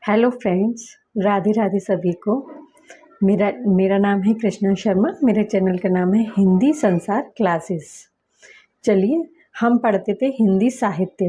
Hello friends, Radhe Radhe सभी को। मेरा नाम है कृष्णा शर्मा। मेरे चैनल का नाम है हिंदी संसार क्लासेस। चलिए, हम पढ़ते थे हिंदी साहित्य।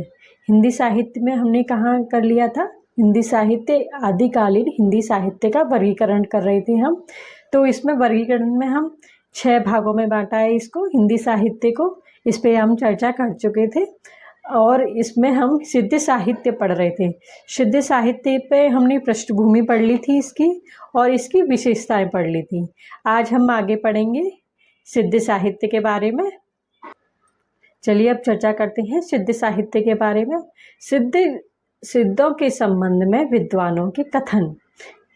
हिंदी साहित्य में हमने कहाँ कर लिया था? हिंदी साहित्य आदिकालीन हिंदी साहित्य का वर्गीकरण कर रहे थे हम। तो इसमें वर्गीकरण में हम 6 भागों में बांटा है इसको, हिंदी साहित्य को। इस पे हम चर्चा कर चुके थे और इसमें हम सिद्ध साहित्य पढ़ रहे थे। सिद्ध साहित्य पे हमने पृष्ठभूमि पढ़ ली थी इसकी और इसकी विशेषताएं पढ़ ली थी। आज हम आगे पढ़ेंगे सिद्ध साहित्य के बारे में। चलिए अब चर्चा करते हैं सिद्ध साहित्य के बारे में। सिद्धों के संबंध में विद्वानों के कथन।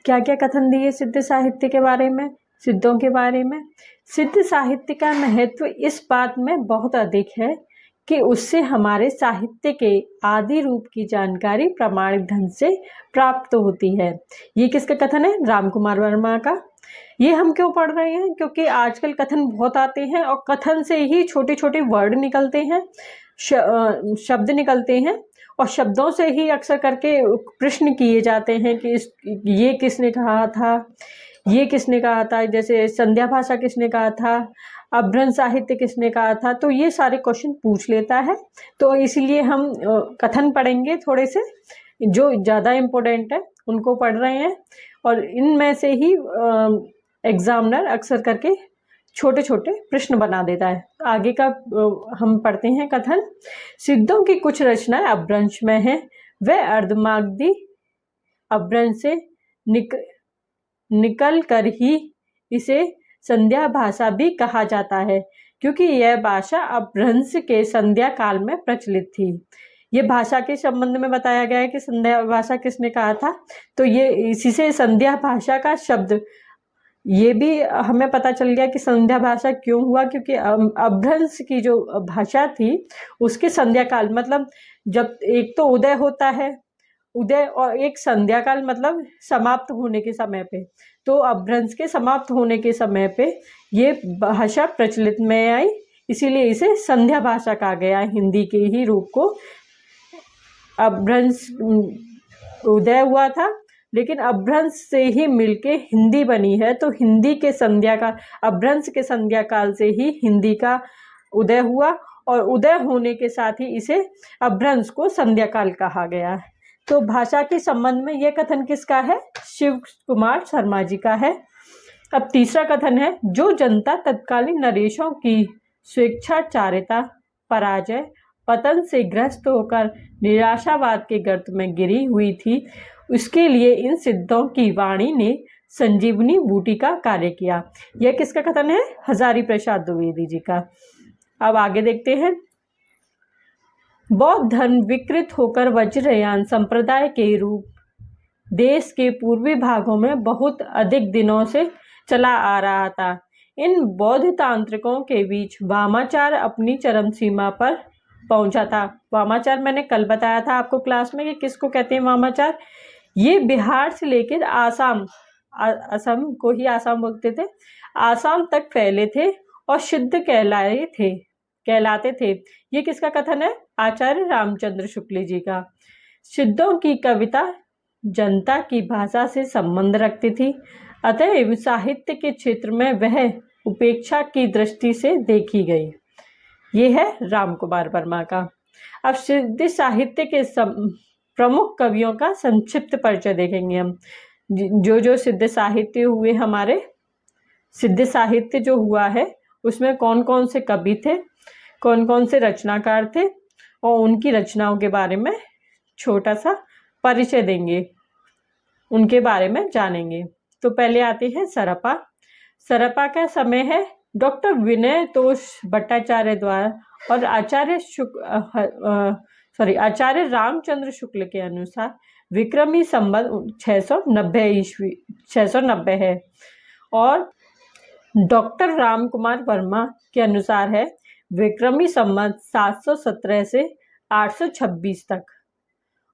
क्या क्या कथन दिए सिद्ध साहित्य के बारे में, सिद्धों के बारे में? सिद्ध साहित्य का महत्व इस बात में बहुत अधिक है कि उससे हमारे साहित्य के आदि रूप की जानकारी प्रमाणिक ढंग से प्राप्त होती है। ये किसका कथन है? राम कुमार वर्मा का। ये हम क्यों पढ़ रहे हैं? क्योंकि आजकल कथन बहुत आते हैं और कथन से ही छोटे छोटे वर्ड निकलते हैं, शब्द निकलते हैं और शब्दों से ही अक्सर करके प्रश्न किए जाते हैं कि ये किसने कहा था, ये किसने कहा था। जैसे संध्या भाषा किसने कहा था, अभ्रंश साहित्य किसने कहा था। तो ये सारे क्वेश्चन पूछ लेता है। तो इसलिए हम कथन पढ़ेंगे, थोड़े से जो ज़्यादा इम्पोर्टेंट है उनको पढ़ रहे हैं और इनमें से ही एग्जामिनर अक्सर करके छोटे छोटे प्रश्न बना देता है। आगे का हम पढ़ते हैं कथन। सिद्धों की कुछ रचनाएं अपभ्रंश में हैं। वह अर्धमागधी अपभ्रंश से निकल कर ही इसे संध्या भाषा भी कहा जाता है, क्योंकि यह भाषा अपभ्रंश के संध्या काल में प्रचलित थी। ये भाषा के संबंध में बताया गया है कि संध्या भाषा किसने कहा था। तो ये इसी से संध्या भाषा का शब्द ये भी हमें पता चल गया कि संध्या भाषा क्यों हुआ, क्योंकि अपभ्रंश की जो भाषा थी उसके संध्या काल मतलब जब एक तो उदय होता है, उदय, और एक संध्या काल मतलब समाप्त होने के समय पे। तो अपभ्रंश के समाप्त होने के समय पे ये भाषा प्रचलित में आई, इसीलिए इसे संध्या भाषा कहा गया। हिंदी के ही रूप को अपभ्रंश उदय हुआ था, लेकिन अपभ्रंश से ही मिलके हिंदी बनी है। तो हिंदी के संध्या का अपभ्रंश के संध्या काल से ही हिंदी का उदय हुआ और उदय होने के साथ ही इसे अपभ्रंश को संध्या काल कहा गया। तो भाषा के संबंध में यह कथन किसका है? शिव कुमार शर्मा जी का है। अब तीसरा कथन है, जो जनता तत्कालीन नरेशों की स्वेच्छाचारिता, पराजय, पतन से ग्रस्त होकर निराशावाद के गर्त में गिरी हुई थी, उसके लिए इन सिद्धों की वाणी ने संजीवनी बूटी का कार्य किया। यह किसका कथन है? हजारी प्रसाद द्विवेदी जी का। अब आगे देखते हैं। बौद्ध धर्म विकृत होकर वज्रयान संप्रदाय के रूप देश के पूर्वी भागों में बहुत अधिक दिनों से चला आ रहा था। इन बौद्ध तांत्रिकों के बीच वामाचार अपनी चरम सीमा पर पहुंचा था। वामाचार मैंने कल बताया था आपको क्लास में कि किसको कहते हैं वामाचार। ये बिहार से लेकर असम को ही आसाम बोलते थे, आसाम तक फैले थे और सिद्ध कहलाते थे। ये किसका कथन है? आचार्य रामचंद्र शुक्ल जी का। सिद्धों की कविता जनता की भाषा से संबंध रखती थी, अतः साहित्य के क्षेत्र में वह उपेक्षा की दृष्टि से देखी गई। ये है राम कुमार वर्मा का। अब सिद्ध साहित्य के प्रमुख कवियों का संक्षिप्त परिचय देखेंगे हम। जो सिद्ध साहित्य हुए, हमारे सिद्ध साहित्य जो हुआ है उसमें कौन कौन से कवि थे, कौन कौन से रचनाकार थे और उनकी रचनाओं के बारे में छोटा सा परिचय देंगे, उनके बारे में जानेंगे। तो पहले आते हैं सरपा। सरपा का समय है डॉक्टर विनय तोष भट्टाचार्य द्वारा और आचार्य रामचंद्र शुक्ल के अनुसार विक्रमी संवत 690 है और डॉक्टर राम कुमार वर्मा के अनुसार है विक्रमी संवत 717 से 826 तक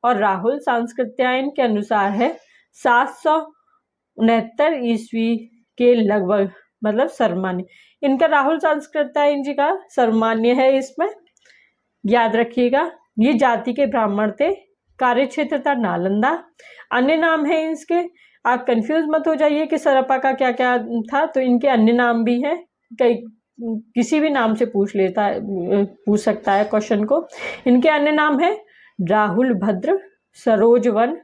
और राहुल सांस्कृत्यायन के अनुसार है 769 ईस्वी के लगभग, मतलब सर्वमान्य। इनका राहुल सांस्कृत्यायन जी का सर्वमान्य है, इसमें याद रखिएगा। ये जाति के ब्राह्मण थे, कार्य क्षेत्र था नालंदा। अन्य नाम है इसके, आप कंफ्यूज मत हो जाइए कि सरपा का क्या क्या था, तो इनके अन्य नाम भी हैं, कई किसी भी नाम से पूछ सकता है क्वेश्चन को। इनके अन्य नाम है राहुल भद्र, सरोजवन,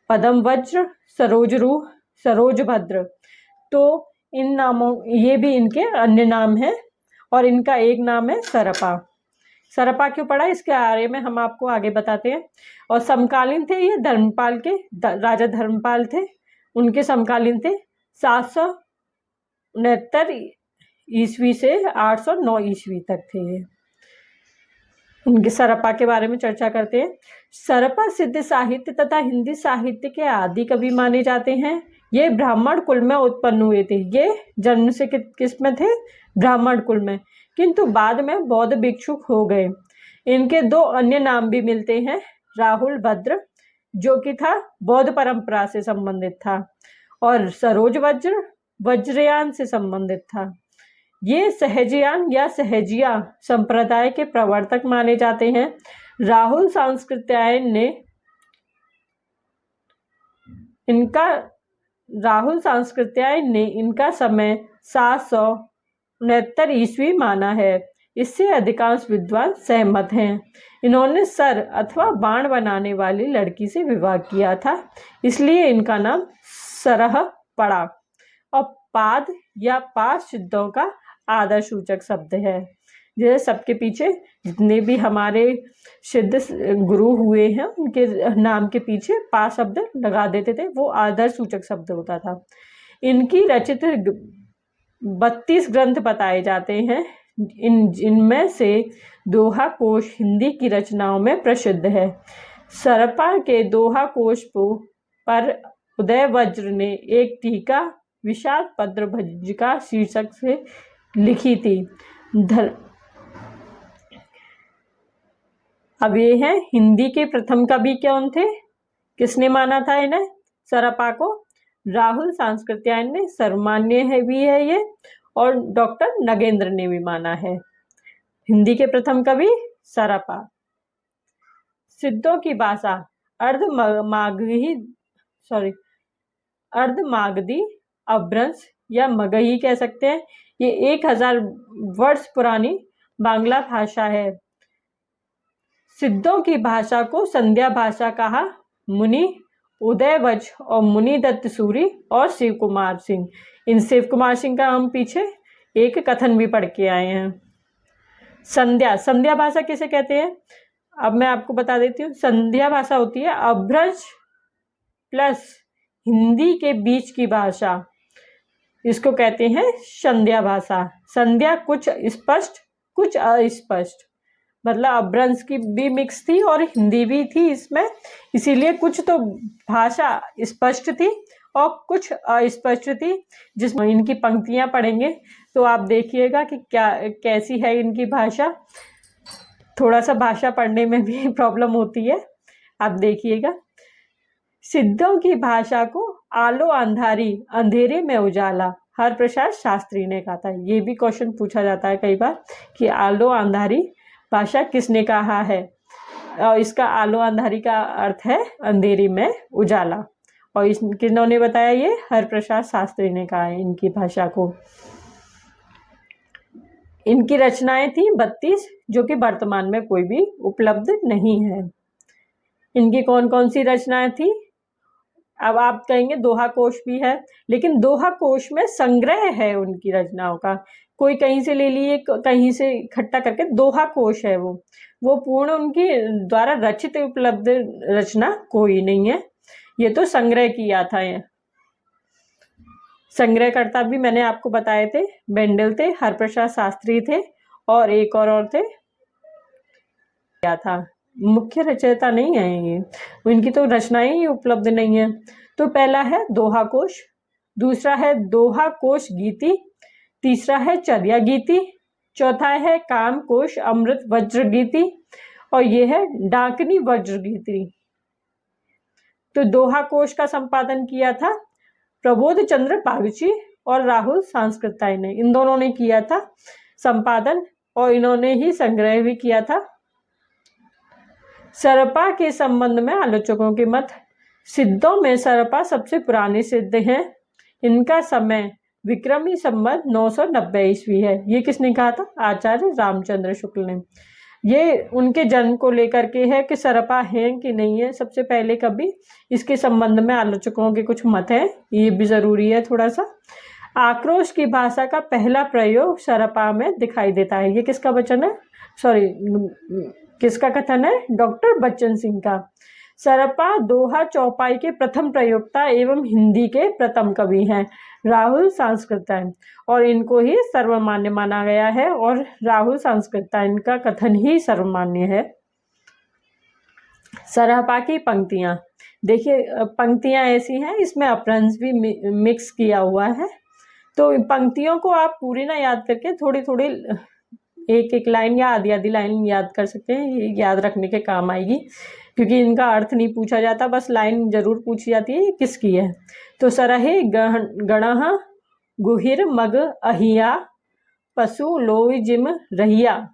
पदम वज्र, सरोजरूह, सरोजभद्र। तो इन नामों, ये भी इनके अन्य नाम हैं। और इनका एक नाम है सरपा। सरपा क्यों पड़ा, इसके बारे में हम आपको आगे बताते हैं। और समकालीन थे ये धर्मपाल के, राजा धर्मपाल थे, उनके समकालीन थे। 769 ईस्वी से 809 ईस्वी तक थे ये। उनके सरपा के बारे में चर्चा करते हैं। सरपा सिद्ध साहित्य तथा हिंदी साहित्य के आदि कवि माने जाते हैं। ये ब्राह्मण कुल में उत्पन्न हुए थे। ये जन्म से किस में थे, ब्राह्मण कुल में, किंतु बाद में बौद्ध भिक्षुक हो गए। इनके दो अन्य नाम भी मिलते हैं, राहुल भद्र जो कि था बौद्ध परंपरा से संबंधित था, और सरोज वज्र वज्रयान से संबंधित था। ये सहजयान या सहजिया संप्रदाय के प्रवर्तक माने जाते हैं। राहुल सांस्कृत्यायन ने इनका समय 769 ईस्वी माना है। इससे अधिकांश विद्वान सहमत हैं। इन्होंने सर अथवा बाण बनाने वाली लड़की से विवाह किया था, इसलिए इनका नाम सरह पड़ा। और पाद या पास सिद्धों का आदर सूचक शब्द है। जैसे सबके पीछे जितने भी हमारे सिद्ध गुरु हुए हैं, उनके नाम के पीछे पा शब्द लगा देते थे, वो आदर सूचक शब्द होता था। इनकी रचित 32 ग्रंथ बताए जाते हैं। इनमें से दोहा कोश हिंदी की रचनाओं में प्रसिद्ध है। सरपा के दोहा कोश पर उदय वज्र ने एक टीका विषाद पद्र भज्जिका शीर्षक से लिखी थी। अब ये है हिंदी के प्रथम कवि कौन थे, किसने माना था इन्हें, सरपा को? राहुल सांस्कृत्यायन ने सर्वमान्य है भी है ये, और डॉक्टर नगेंद्र ने भी माना है। हिंदी के प्रथम कवि सरपा। सिद्धों की भाषा अर्धमागधी अपभ्रंश या मगही कह सकते हैं। ये 1000 वर्ष पुरानी बांग्ला भाषा है। सिद्धों की भाषा को संध्या भाषा कहा। मुनि उदयवज और मुनि दत्त सूरी और शिव कुमार सिंह, इन शिव कुमार सिंह का हम पीछे एक कथन भी पढ़ के आए हैं। संध्या भाषा किसे कहते हैं, अब मैं आपको बता देती हूँ। संध्या भाषा होती है अपभ्रंश प्लस हिंदी के बीच की भाषा, इसको कहते हैं संध्या भाषा। संध्या कुछ स्पष्ट कुछ अस्पष्ट, मतलब अपभ्रंश की भी मिक्स थी और हिंदी भी थी इसमें, इसीलिए कुछ तो भाषा स्पष्ट थी और कुछ अस्पष्ट थी। जिसमें इनकी पंक्तियां पढ़ेंगे तो आप देखिएगा कि कैसी है इनकी भाषा। थोड़ा सा भाषा पढ़ने में भी प्रॉब्लम होती है, आप देखिएगा। सिद्धों की भाषा को आलो अंधारी अंधेरे में उजाला हरप्रसाद शास्त्री ने कहा था। ये भी क्वेश्चन पूछा जाता है कई बार कि आलो अंधारी भाषा किसने कहा है, और इसका आलो अंधारी का अर्थ है अंधेरी में उजाला, और किन्होंने बताया, ये हरप्रसाद शास्त्री ने कहा है इनकी भाषा को। इनकी रचनाएं थी 32, जो कि वर्तमान में कोई भी उपलब्ध नहीं है। इनकी कौन कौन सी रचनाएं थी, अब आप कहेंगे दोहा कोश भी है, लेकिन दोहा कोश में संग्रह है उनकी रचनाओं का। कोई कहीं से ले लिए, कहीं से इकट्ठा करके दोहा कोश है वो पूर्ण उनकी द्वारा रचित उपलब्ध रचना कोई नहीं है। ये तो संग्रह किया था। ये संग्रहकर्ता भी मैंने आपको बताए थे, बेंडल थे, हरप्रसाद शास्त्री थे, और एक और थे, क्या था, मुख्य रचयिता नहीं है ये, इनकी तो रचनाएं ही उपलब्ध नहीं है। तो पहला है दोहा कोश, दूसरा है दोहा कोश गीति, तीसरा है चर्या गीति, चौथा है काम कोश अमृत वज्र गीति, और ये है डाकनी वज्र गीति। तो दोहा कोश का संपादन किया था प्रबोध चंद्र बागची और राहुल सांस्कृत्यायन ने, इन दोनों ने किया था संपादन, और इन्होंने ही संग्रह भी किया था। सरपा के संबंध में आलोचकों के मत। सिद्धों में सरपा सबसे पुराने सिद्ध हैं। इनका समय विक्रमी संवत 990 ईस्वी है। ये किसने कहा था? आचार्य रामचंद्र शुक्ल ने। ये उनके जन्म को लेकर के है कि सरपा हैं कि नहीं है सबसे पहले कभी, इसके संबंध में आलोचकों के कुछ मत हैं, ये भी जरूरी है थोड़ा सा। आक्रोश की भाषा का पहला प्रयोग सरपा में दिखाई देता है। ये किसका वचन है? किसका कथन है? डॉक्टर बच्चन सिंह का। सरपा दोहा चौपाई के प्रथम प्रयोक्ता एवं हिंदी के प्रथम कवि हैं राहुल सांस्कृतायन, और इनको ही सर्वमान्य माना गया है, और राहुल सांस्कृतायन का कथन ही सर्वमान्य है। सरपा की पंक्तियां देखिए, पंक्तियां ऐसी हैं, इसमें अपभ्रंश भी मिक्स किया हुआ है, तो पंक्तियों को आप पूरी ना याद करके थोड़ी थोड़ी एक एक लाइन या आधी आधी लाइन याद कर सकते हैं, ये याद रखने के काम आएगी, क्योंकि इनका अर्थ नहीं पूछा जाता, बस लाइन जरूर पूछी जाती है किसकी है। तो सरहे गणः गुहिर मग अहिया पशु लोय जिम रहिया।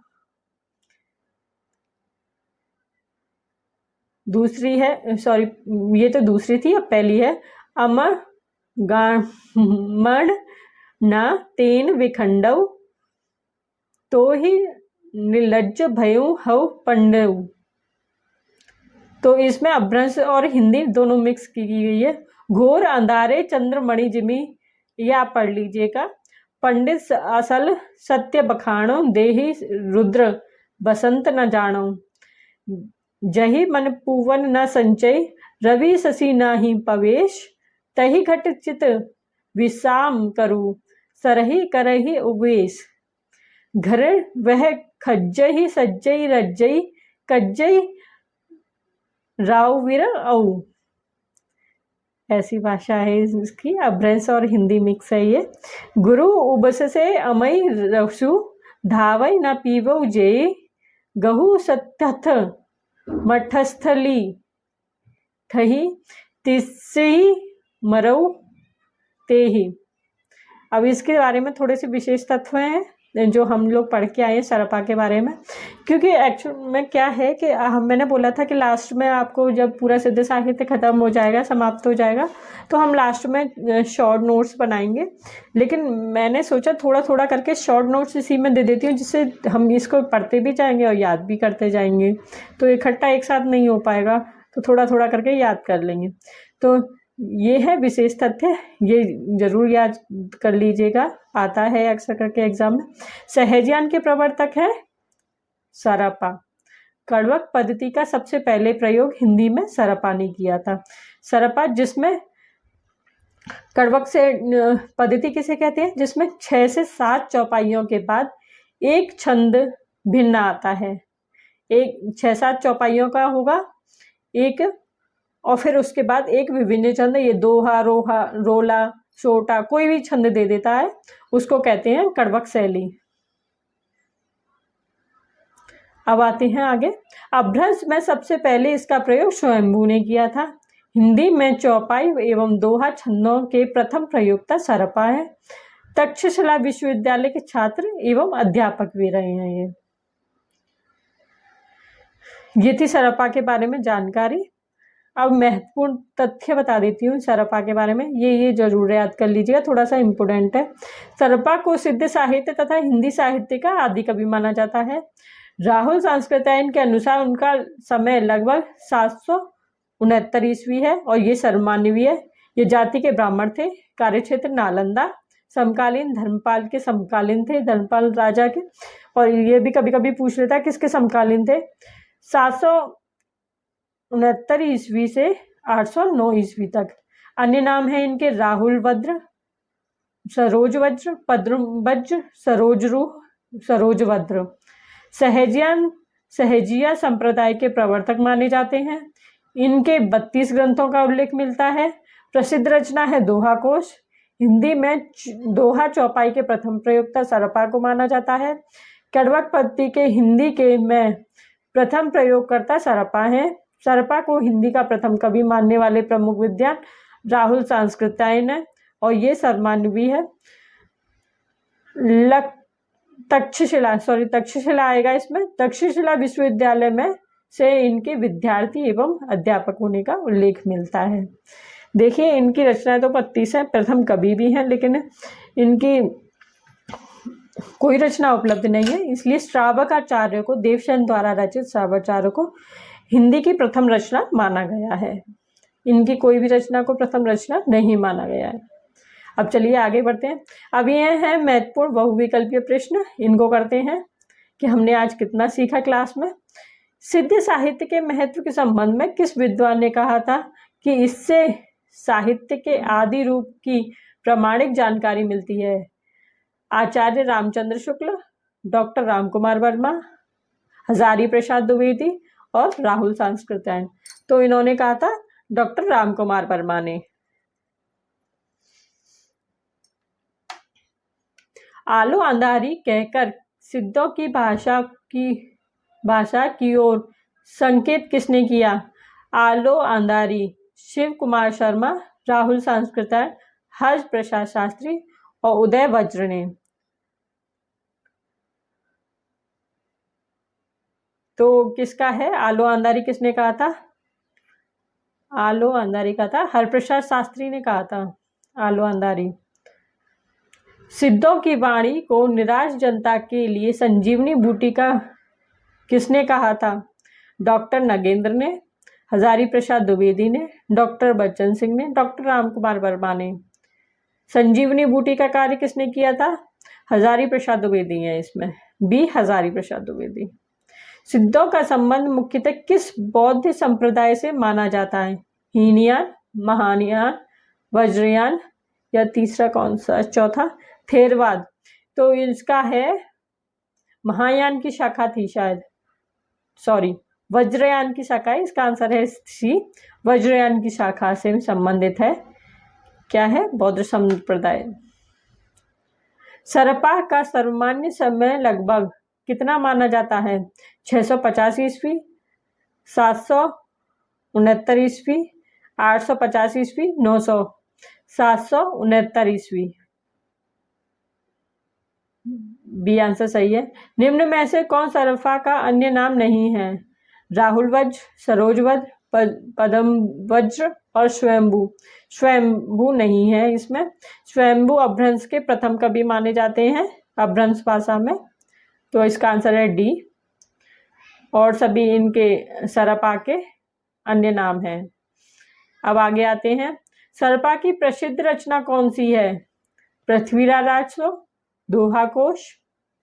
दूसरी है, सॉरी ये तो दूसरी थी, अब पहली है। अमर गामण न तेन विखंडव तो ही निर्लज्ज भयउ हव पंडव। तो इसमें अपभ्रंश और हिंदी दोनों मिक्स की गई है। घोर अंधारे चंद्रमणि जिमी, या पढ़ लीजिएगा। पंडित असल सत्य बखाणो, देहि रुद्र बसंत न जानो। जही मन पूवन न संचय, रवि शशि नाही पवेश। तही घट चित विषाम करू, सरही करही उवेश। घर वह खज्जही सज्जई रज्जई, कज्जई राववीर औ। ऐसी भाषा है इसकी, अपभ्रंश और हिंदी मिक्स है ये। गुरु उबस से अमई रसु, धावई न पीवो जे। गहु सत्यथ मठस्थली, ठही तिस्सी मरऊ तेही। अब इसके बारे में थोड़े से विशेष तत्व हैं जो हम लोग पढ़ के आए सरपा के बारे में, क्योंकि एक्चुअल में क्या है कि मैंने बोला था कि लास्ट में आपको जब पूरा सिद्ध साहित्य खत्म हो जाएगा, समाप्त हो जाएगा, तो हम लास्ट में शॉर्ट नोट्स बनाएंगे। लेकिन मैंने सोचा थोड़ा थोड़ा करके शॉर्ट नोट्स इसी में दे देती हूँ, जिससे हम इसको पढ़ते भी जाएंगे और याद भी करते जाएंगे। तो इकट्ठा एक साथ नहीं हो पाएगा, तो थोड़ा थोड़ा करके याद कर लेंगे। तो ये है विशेष तथ्य, ये जरूर याद कर लीजिएगा, आता है अक्सर करके एग्जाम में। सहजयान के प्रवर्तक है सरपा। कड़वक पद्धति का सबसे पहले प्रयोग हिंदी में सरपा ने किया था। सरपा, जिसमें कड़वक से पद्धति किसे कहते हैं? जिसमें 6 से 7 चौपाइयों के बाद एक छंद भिन्न आता है। एक 6-7 चौपाइयों का होगा एक, और फिर उसके बाद एक विभिन्न छंद, ये दोहा, रोहा, रोला, छोटा, कोई भी छंद दे देता है, उसको कहते हैं कड़वक शैली। अब आते हैं आगे। अपभ्रंश में सबसे पहले इसका प्रयोग स्वयंभू ने किया था। हिंदी में चौपाई एवं दोहा छंदों के प्रथम प्रयोक्ता सरपा है। तक्षशिला विश्वविद्यालय के छात्र एवं अध्यापक भी रहे हैं। ये थी सरपा के बारे में जानकारी। अब महत्वपूर्ण तथ्य बता देती हूँ सरपा के बारे में, ये जरूर याद कर लीजिएगा, थोड़ा सा इम्पोर्टेंट है। सरपा को सिद्ध साहित्य तथा हिंदी साहित्य का आदि कवि माना जाता है। राहुल सांस्कृतायन के अनुसार उनका समय लगभग 769 ईस्वी है, और ये सर्वमान्य भी है। ये जाति के ब्राह्मण थे, कार्यक्षेत्र नालंदा, समकालीन धर्मपाल के समकालीन थे, धर्मपाल राजा के। और ये भी कभी कभी पूछ लेता है किसके समकालीन थे। 769 ईस्वी से 809 ईस्वी तक। अन्य नाम है इनके राहुल वज्र, सरोज वज्र, पद्मवज्र, सरोजरूह, सरोज वज्र। सहजिया संप्रदाय के प्रवर्तक माने जाते हैं। इनके 32 ग्रंथों का उल्लेख मिलता है। प्रसिद्ध रचना है दोहा कोश। हिंदी में दोहा चौपाई के प्रथम प्रयोक्ता सरपा को माना जाता है। कड़वक पद्धति के हिंदी के में प्रथम प्रयोगकर्ता सरपा है। सरपा को हिंदी का प्रथम कवि मानने वाले प्रमुख विद्वान राहुल सांस्कृतायन है, और ये सर्वमान्य भी है। तक्षशिला आएगा इसमें। तक्षशिला विश्वविद्यालय में से इनके विद्यार्थी एवं अध्यापक होने का उल्लेख मिलता है। देखिए, इनकी रचनाएं तो 32 हैं, प्रथम कवि भी हैं, लेकिन इनकी कोई रचना उपलब्ध नहीं है, इसलिए श्रावकाचार्य को, देवसेन द्वारा रचित श्रावकाचार्य को हिंदी की प्रथम रचना माना गया है। इनकी कोई भी रचना को प्रथम रचना नहीं माना गया है। अब चलिए आगे बढ़ते हैं। अब ये हैं महत्वपूर्ण बहुविकल्पीय प्रश्न, इनको करते हैं कि हमने आज कितना सीखा क्लास में। सिद्ध साहित्य के महत्व के संबंध में किस विद्वान ने कहा था कि इससे साहित्य के आदि रूप की प्रामाणिक जानकारी मिलती है? आचार्य रामचंद्र शुक्ल, डॉक्टर रामकुमार वर्मा, हजारी प्रसाद द्विवेदी और राहुल सांस्कृत्यायन। तो इन्होंने कहा था डॉक्टर रामकुमार वर्मा ने। आलो अंधारी कहकर सिद्धों की भाषा की ओर संकेत किसने किया? आलो अंधारी, शिव कुमार शर्मा, राहुल सांस्कृत्यायन, हर्ष प्रसाद शास्त्री और उदय वज्र ने। तो किसका है आलो अंधारी? किसने कहा था? आलो अंधारी का था हरप्रसाद शास्त्री ने कहा था आलो अंधारी। सिद्धों की वाणी को निराश जनता के लिए संजीवनी बूटी का किसने कहा था? डॉक्टर नगेंद्र ने, हजारी प्रसाद द्विवेदी ने, डॉक्टर बच्चन सिंह ने, डॉक्टर रामकुमार वर्मा ने। संजीवनी बूटी का कार्य किसने किया था? हजारी प्रसाद द्विवेदी है इसमें, बी हजारी प्रसाद द्विवेदी। सिद्धों का संबंध मुख्यतः किस बौद्ध संप्रदाय से माना जाता है? हीनयान, महायान, वज्रयान या तीसरा कौन सा, चौथा थेरवाद। तो इसका है महायान की शाखा थी शायद, सॉरी वज्रयान की शाखा है, इसका आंसर है सी, वज्रयान की शाखा से संबंधित है। क्या है? बौद्ध संप्रदाय। सरपा का सर्वमान्य समय लगभग कितना माना जाता है? 650 ईस्वी, 769 ईस्वी, 850 ईस्वी, 900, 769 ईस्वी। बी आंसर सही है। निम्न में से कौन सरफा का अन्य नाम नहीं है? राहुल वज्र, सरोज वज्र, पदम वज्र और स्वयंभू। स्वयंभू नहीं है इसमें। स्वयंभू अपभ्रंश के प्रथम कवि माने जाते हैं अपभ्रंश भाषा में, तो इसका आंसर है डी। और सभी इनके सरपा के अन्य नाम हैं। अब आगे आते हैं। सरपा की प्रसिद्ध रचना कौन सी है? पृथ्वीराज राजसो, दोहा कोश,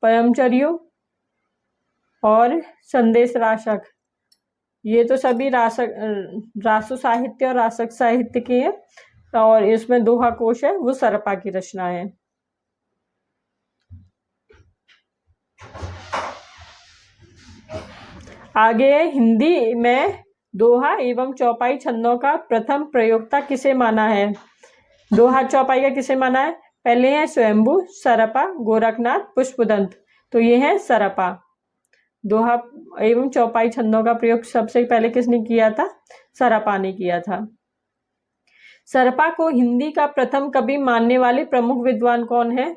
पयमचर्यो और संदेश राशक। ये तो सभी रासु साहित्य और रासक साहित्य के हैं, और इसमें दोहा कोश है वो सरपा की रचना है। आगे हिंदी में दोहा एवं चौपाई छंदों का प्रथम प्रयोक्ता किसे माना है? दोहा चौपाई का किसे माना है? पहले है स्वयंभू, सरपा, गोरखनाथ, पुष्पदंत। तो ये है सरपा। दोहा एवं चौपाई छंदों का प्रयोग सबसे पहले किसने किया था? सरपा ने किया था। सरपा को हिंदी का प्रथम कवि मानने वाले प्रमुख विद्वान कौन है?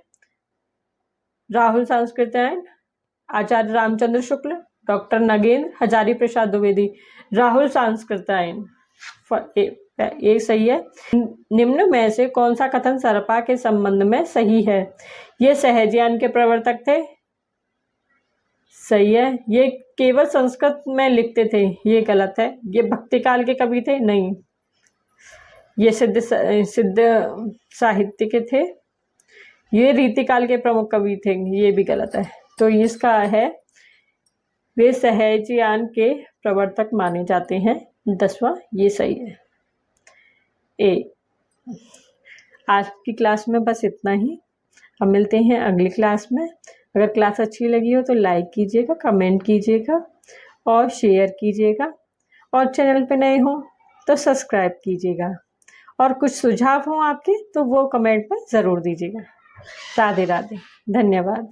राहुल सांस्कृत्यायन, आचार्य रामचंद्र शुक्ल, डॉक्टर नगेंद्र, हजारी प्रसाद द्विवेदी। राहुल सांस्कृत्यायन ये सही है। निम्न में से कौन सा कथन सरपा के संबंध में सही है? ये सहजयान के प्रवर्तक थे, सही है। ये केवल संस्कृत में लिखते थे, ये गलत है। ये भक्ति काल के कवि थे, नहीं। ये सिद्ध साहित्य के थे। ये रीतिकाल के प्रमुख कवि थे, ये भी गलत है। तो इसका है वे सहजयान के प्रवर्तक माने जाते हैं, 10वां, ये सही है। ए आज की क्लास में बस इतना ही। अब मिलते हैं अगली क्लास में। अगर क्लास अच्छी लगी हो तो लाइक कीजिएगा, कमेंट कीजिएगा और शेयर कीजिएगा, और चैनल पे नए हो तो सब्सक्राइब कीजिएगा, और कुछ सुझाव हो आपके तो वो कमेंट में ज़रूर दीजिएगा। राधे राधे, धन्यवाद।